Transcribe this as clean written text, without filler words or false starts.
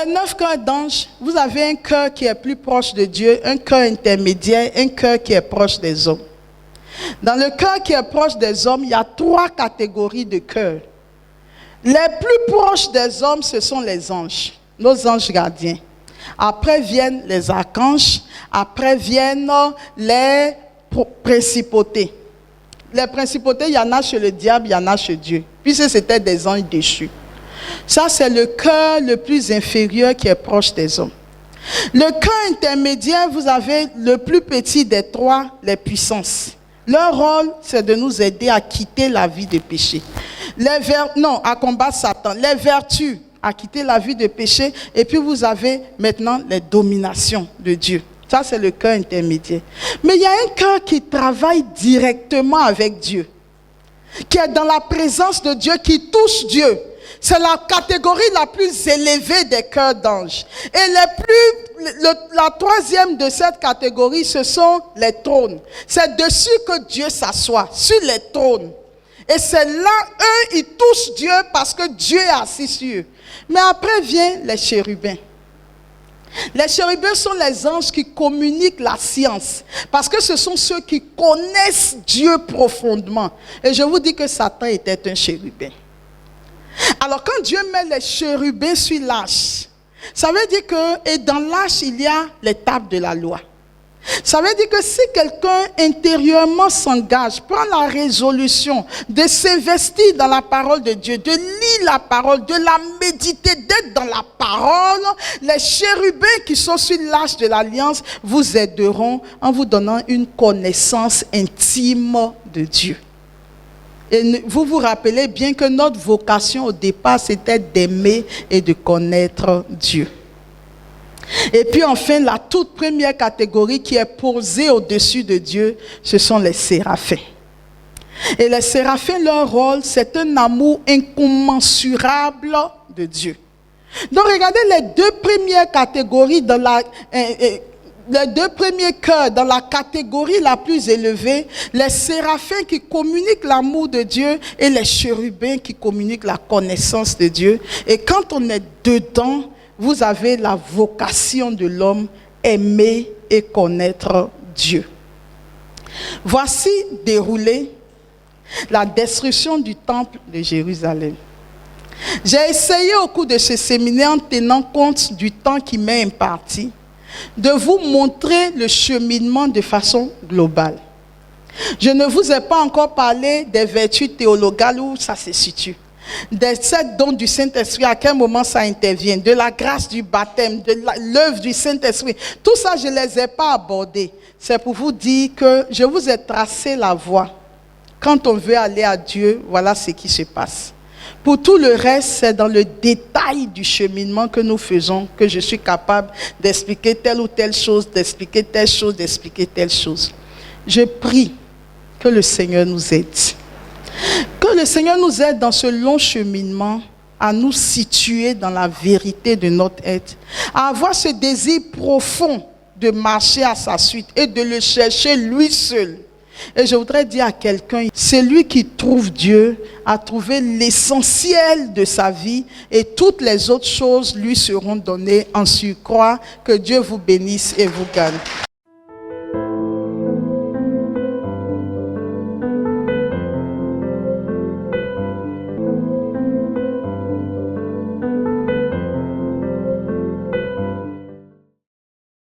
9 cœurs d'anges, vous avez un cœur qui est plus proche de Dieu, un cœur intermédiaire, un cœur qui est proche des hommes. Dans le cœur qui est proche des hommes, il y a 3 catégories de cœurs. Les plus proches des hommes, ce sont les anges, nos anges gardiens. Après viennent les archanges, après viennent les principautés. Les principautés, il y en a chez le diable, il y en a chez Dieu, puisque c'était des anges déchus. Ça, c'est le cœur le plus inférieur qui est proche des hommes. Le cœur intermédiaire, vous avez le plus petit des 3, les puissances. Leur rôle, c'est de nous aider à quitter la vie de péché. À combattre Satan. Les vertus, à quitter la vie de péché. Et puis vous avez maintenant les dominations de Dieu. Ça, c'est le cœur intermédiaire. Mais il y a un cœur qui travaille directement avec Dieu, qui est dans la présence de Dieu, qui touche Dieu. C'est la catégorie la plus élevée des cœurs d'anges. Et la 3e de cette catégorie, ce sont les trônes. C'est dessus que Dieu s'assoit, sur les trônes. Et c'est là, eux, ils touchent Dieu parce que Dieu est assis sur eux. Mais après viennent les chérubins. Les chérubins sont les anges qui communiquent la science. Parce que ce sont ceux qui connaissent Dieu profondément. Et je vous dis que Satan était un chérubin. Alors quand Dieu met les chérubins sur l'arche, ça veut dire que, et dans l'arche, il y a les tables de la loi. Ça veut dire que si quelqu'un intérieurement s'engage, prend la résolution de s'investir dans la parole de Dieu, de lire la parole, de la méditer, d'être dans la parole, les chérubins qui sont sur l'arche de l'alliance vous aideront en vous donnant une connaissance intime de Dieu. Et vous vous rappelez bien que notre vocation au départ, c'était d'aimer et de connaître Dieu. Et puis enfin, la toute première catégorie qui est posée au-dessus de Dieu, ce sont les séraphins. Et les séraphins, leur rôle, c'est un amour incommensurable de Dieu. Donc regardez les 2 premières catégories les 2 premiers cœurs dans la catégorie la plus élevée, les séraphins qui communiquent l'amour de Dieu et les chérubins qui communiquent la connaissance de Dieu. Et quand on est dedans, vous avez la vocation de l'homme, aimer et connaître Dieu. Voici déroulée la destruction du temple de Jérusalem. J'ai essayé au cours de ce séminaire, en tenant compte du temps qui m'est imparti, de vous montrer le cheminement de façon globale. Je ne vous ai pas encore parlé des vertus théologales où ça se situe, des 7 dons du Saint-Esprit, à quel moment ça intervient, de la grâce du baptême, de l'œuvre du Saint-Esprit. Tout ça, je ne les ai pas abordés. C'est pour vous dire que je vous ai tracé la voie. Quand on veut aller à Dieu, voilà ce qui se passe. Pour tout le reste, c'est dans le détail du cheminement que nous faisons que je suis capable d'expliquer telle ou telle chose, d'expliquer telle chose, d'expliquer telle chose. Je prie que le Seigneur nous aide. Que le Seigneur nous aide dans ce long cheminement à nous situer dans la vérité de notre être, à avoir ce désir profond de marcher à sa suite et de le chercher lui seul. Et je voudrais dire à quelqu'un, celui qui trouve Dieu a trouvé l'essentiel de sa vie et toutes les autres choses lui seront données en surcroît. Que Dieu vous bénisse et vous garde.